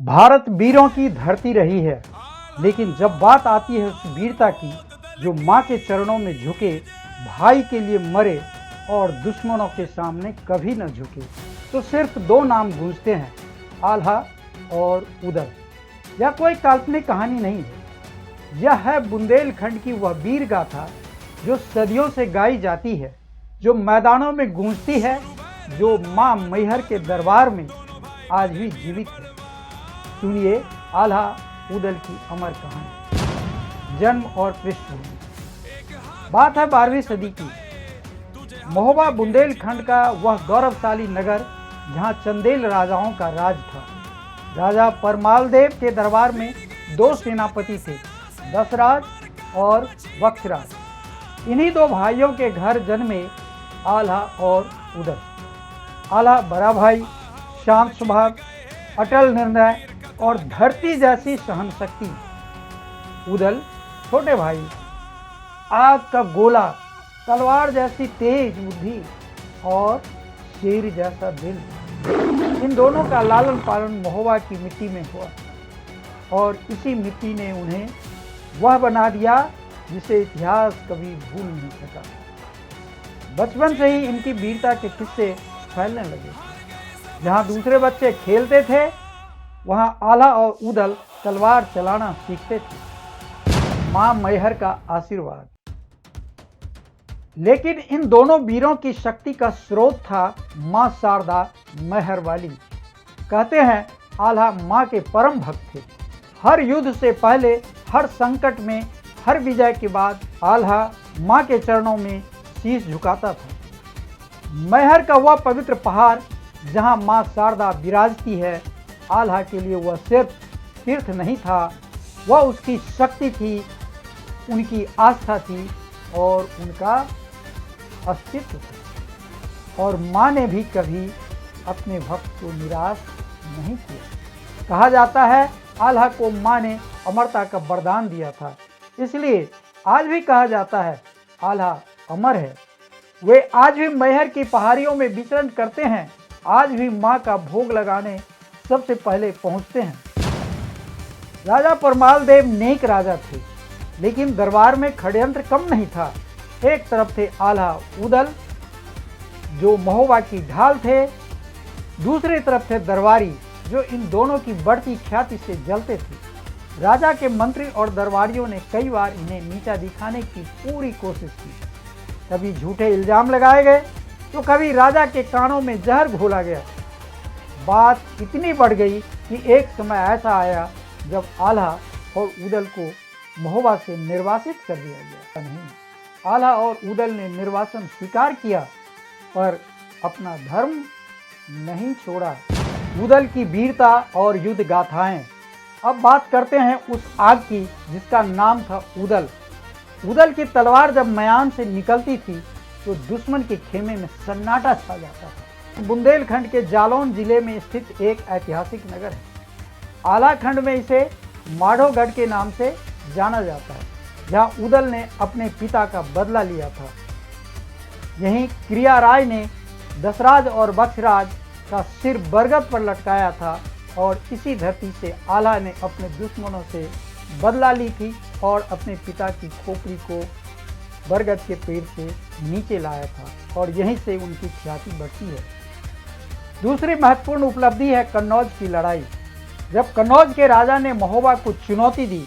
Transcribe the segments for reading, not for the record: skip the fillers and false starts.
भारत वीरों की धरती रही है, लेकिन जब बात आती है उस वीरता की जो माँ के चरणों में झुके, भाई के लिए मरे और दुश्मनों के सामने कभी न झुके, तो सिर्फ दो नाम गूंजते हैं, आल्हा और उदल। यह कोई काल्पनिक कहानी नहीं है, यह है बुंदेलखंड की वह वीर गाथा जो सदियों से गाई जाती है, जो मैदानों में गूंजती है, जो माँ मैहर के दरबार में आज भी जीवित है। सुनिए आल्हा उदल की अमर कहानी। जन्म और पृष्ठभूमि। बात है 12वीं सदी की। महोबा बुंदेलखंड का वह गौरवशाली नगर जहां चंदेल राजाओं का राज था। राजा परमाल देव के दरबार में दो सेनापति थे, दशराज और वक्षराज। इन्हीं दो भाइयों के घर जन्मे आल्हा और उदल। आल्हा बड़ा भाई, शांत स्वभाव, अटल निर्णय और धरती जैसी सहनशक्ति। उदल छोटे भाई, आग का गोला, तलवार जैसी तेज बुद्धि और शेर जैसा दिल। इन दोनों का लालन पालन महोबा की मिट्टी में हुआ और इसी मिट्टी ने उन्हें वह बना दिया जिसे इतिहास कभी भूल नहीं सका। बचपन से ही इनकी वीरता के किस्से फैलने लगे। जहां दूसरे बच्चे खेलते थे, वहां आल्हा और उदल तलवार चलाना सीखते थे। मां मैहर का आशीर्वाद। लेकिन इन दोनों वीरों की शक्ति का स्रोत था मां शारदा मैहर वाली। कहते हैं आल्हा मां के परम भक्त थे। हर युद्ध से पहले, हर संकट में, हर विजय के बाद आल्हा मां के चरणों में शीश झुकाता था। मैहर का वह पवित्र पहाड़ जहां मां शारदा विराजती है, आल्हा के लिए वह सिर्फ तीर्थ नहीं था, वह उसकी शक्ति थी, उनकी आस्था थी और उनका अस्तित्व था। और मां ने भी कभी अपने भक्त को निराश नहीं किया। कहा जाता है आल्हा को मां ने अमरता का वरदान दिया था, इसलिए आज भी कहा जाता है आल्हा अमर है। वे आज भी मैहर की पहाड़ियों में विचरण करते हैं, आज भी मां का भोग लगाने सबसे पहले पहुंचते हैं। राजा परमाल देव नेक राजा थे, लेकिन दरबार में षड्यंत्र कम नहीं था। एक तरफ थे आल्हा उदल जो महोबा की ढाल थे, दूसरी तरफ थे दरबारी जो इन दोनों की बढ़ती ख्याति से जलते थे। राजा के मंत्री और दरबारियों ने कई बार इन्हें नीचा दिखाने की पूरी कोशिश की। कभी झूठे इल्जाम लगाए गए तो कभी राजा के कानों में जहर घोला गया। बात इतनी बढ़ गई कि एक समय ऐसा आया जब आल्हा और उदल को महोबा से निर्वासित कर दिया गया। नहीं, आल्हा और उदल ने निर्वासन स्वीकार किया पर अपना धर्म नहीं छोड़ा। उदल की वीरता और युद्ध गाथाएं। अब बात करते हैं उस आग की जिसका नाम था उदल। उदल की तलवार जब मयान से निकलती थी तो दुश्मन के खेमे में सन्नाटा छा जाता था। बुंदेलखंड के जालौन जिले में स्थित एक ऐतिहासिक नगर है। आलाखंड में इसे माधोगढ़ के नाम से जाना जाता है, जहां उदल ने अपने पिता का बदला लिया था। यहीं क्रियाराय ने दशराज और वक्षराज का सिर बरगद पर लटकाया था और इसी धरती से आल्हा ने अपने दुश्मनों से बदला ली थी और अपने पिता की खोपड़ी को बरगद के पेड़ से नीचे लाया था और यहीं से उनकी ख्याति बढ़ती है। दूसरी महत्वपूर्ण उपलब्धि है कन्नौज की लड़ाई। जब कन्नौज के राजा ने महोबा को चुनौती दी,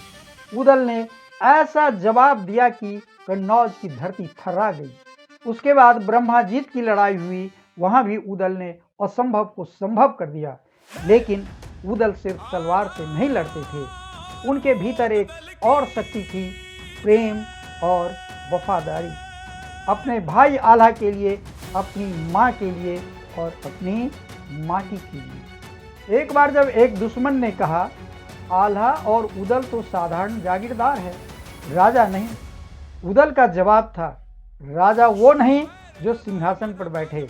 उदल ने ऐसा जवाब दिया कि कन्नौज की धरती थर्रा गई। उसके बाद ब्रह्माजीत की लड़ाई हुई, वहां भी उदल ने असंभव को संभव कर दिया। लेकिन उदल सिर्फ तलवार से नहीं लड़ते थे, उनके भीतर एक और शक्ति थी, प्रेम और वफादारी। अपने भाई आल्हा के लिए, अपनी माँ के लिए और अपनी माटी के लिए। एक बार जब एक दुश्मन ने कहा आल्हा और उदल तो साधारण जागीरदार है, राजा नहीं। उदल का जवाब था, राजा वो नहीं जो सिंहासन पर बैठे,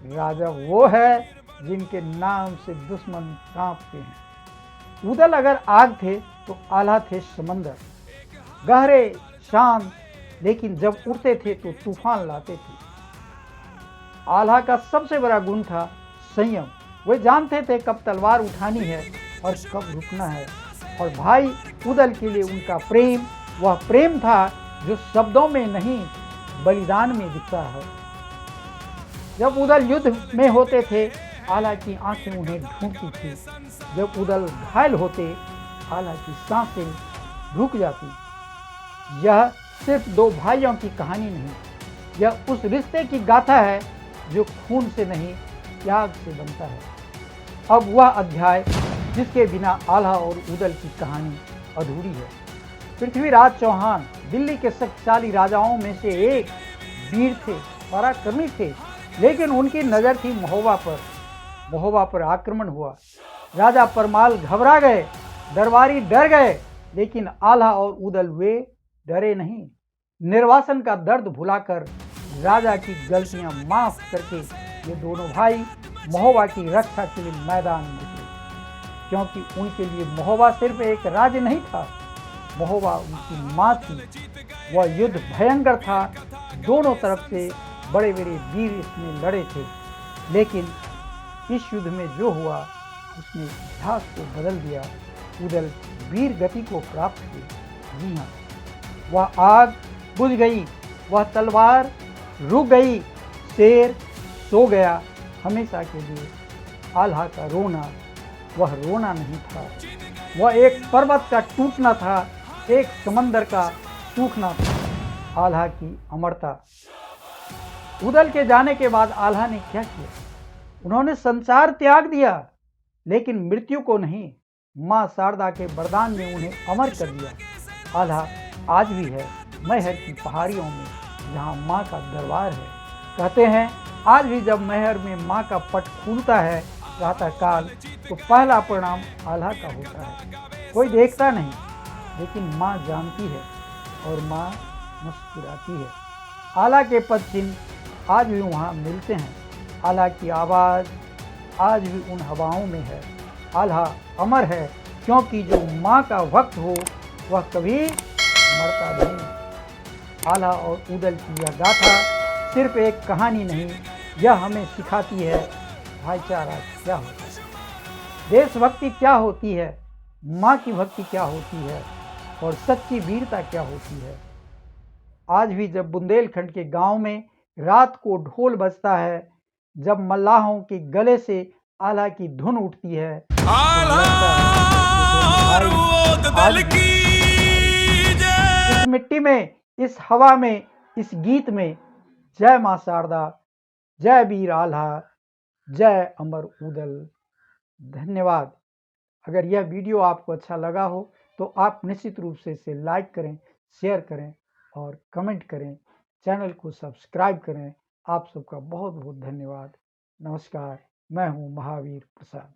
राजा वो है जिनके नाम से दुश्मन कांपते हैं। उदल अगर आग थे तो आल्हा थे समंदर, गहरे, शांत, लेकिन जब उड़ते थे तो तूफान लाते थे। आल्हा का सबसे बड़ा गुण था संयम। वे जानते थे कब तलवार उठानी है और कब रुकना है। और भाई उदल के लिए उनका प्रेम वह प्रेम था जो शब्दों में नहीं बलिदान में दिखता है। जब उदल युद्ध में होते थे आला की आंखें उन्हें ढूंढती थी। जब उदल घायल होते आला की सांसें रुक जाती। यह सिर्फ दो भाइयों की कहानी नहीं, यह उस रिश्ते की गाथा है जो खून से नहीं त्याग से बनता है। अब वह अध्याय जिसके बिना आल्हा और उदल की कहानी अधूरी है। पृथ्वीराज चौहान दिल्ली के शक्तिशाली राजाओं में से एक वीर थे, पराक्रमी थे, लेकिन उनकी नज़र थी महोबा पर। महोबा पर आक्रमण हुआ, राजा परमाल घबरा गए, दरबारी डर गए, लेकिन आल्हा और उदल वे डरे नहीं। निर्वासन का दर्द भुलाकर, राजा की गलतियां माफ करके ये दोनों भाई महोबा की रक्षा के लिए मैदान में उतरे। क्योंकि उनके लिए महोबा सिर्फ एक राज्य नहीं था, महोबा उनकी माँ थी। वह युद्ध भयंकर था, दोनों तरफ से बड़े बड़े वीर इसमें लड़े थे, लेकिन इस युद्ध में जो हुआ उसने इतिहास को बदल दिया। उदल वीर गति को प्राप्त हुई। जी हाँ, वह आग बुझ गई, वह तलवार रुक गई, शेर सो गया हमेशा के लिए। आल्हा का रोना वह रोना नहीं था, वह एक पर्वत का टूटना था, एक समंदर का सूखना था। आल्हा की अमरता। उदल के जाने के बाद आल्हा ने क्या किया? उन्होंने संसार त्याग दिया, लेकिन मृत्यु को नहीं, माँ शारदा के वरदान ने उन्हें अमर कर दिया। आल्हा आज भी है मैहर की पहाड़ियों में, जहाँ माँ का दरबार है। कहते हैं आज भी जब मैहर में माँ का पट खुलता है प्रातःकाल, तो पहला प्रणाम आल्हा का होता है। कोई देखता नहीं, लेकिन माँ जानती है और माँ मुस्कुराती है। आल्हा के पद चिन्ह आज भी वहाँ मिलते हैं। आल्हा की आवाज़ आज भी उन हवाओं में है। आल्हा अमर है, क्योंकि जो माँ का भक्त हो वह कभी मरता नहीं। आल्हा और उदल की यह गाथा सिर्फ एक कहानी नहीं, यह हमें सिखाती है भाईचारा क्या होता है, देशभक्ति क्या होती है, माँ की भक्ति क्या होती है और सच्ची वीरता क्या होती है। आज भी जब बुंदेलखंड के गांव में रात को ढोल बजता है, जब मल्लाहों के गले से आल्हा की धुन उठती है, तो लगता है इस मिट्टी में, इस हवा में, इस गीत में जय मां शारदा, जय वीर आल्हा, जय अमर उदल। धन्यवाद। अगर यह वीडियो आपको अच्छा लगा हो तो आप निश्चित रूप से इसे लाइक करें, शेयर करें और कमेंट करें, चैनल को सब्सक्राइब करें। आप सबका बहुत बहुत धन्यवाद। नमस्कार, मैं हूं महावीर प्रसाद।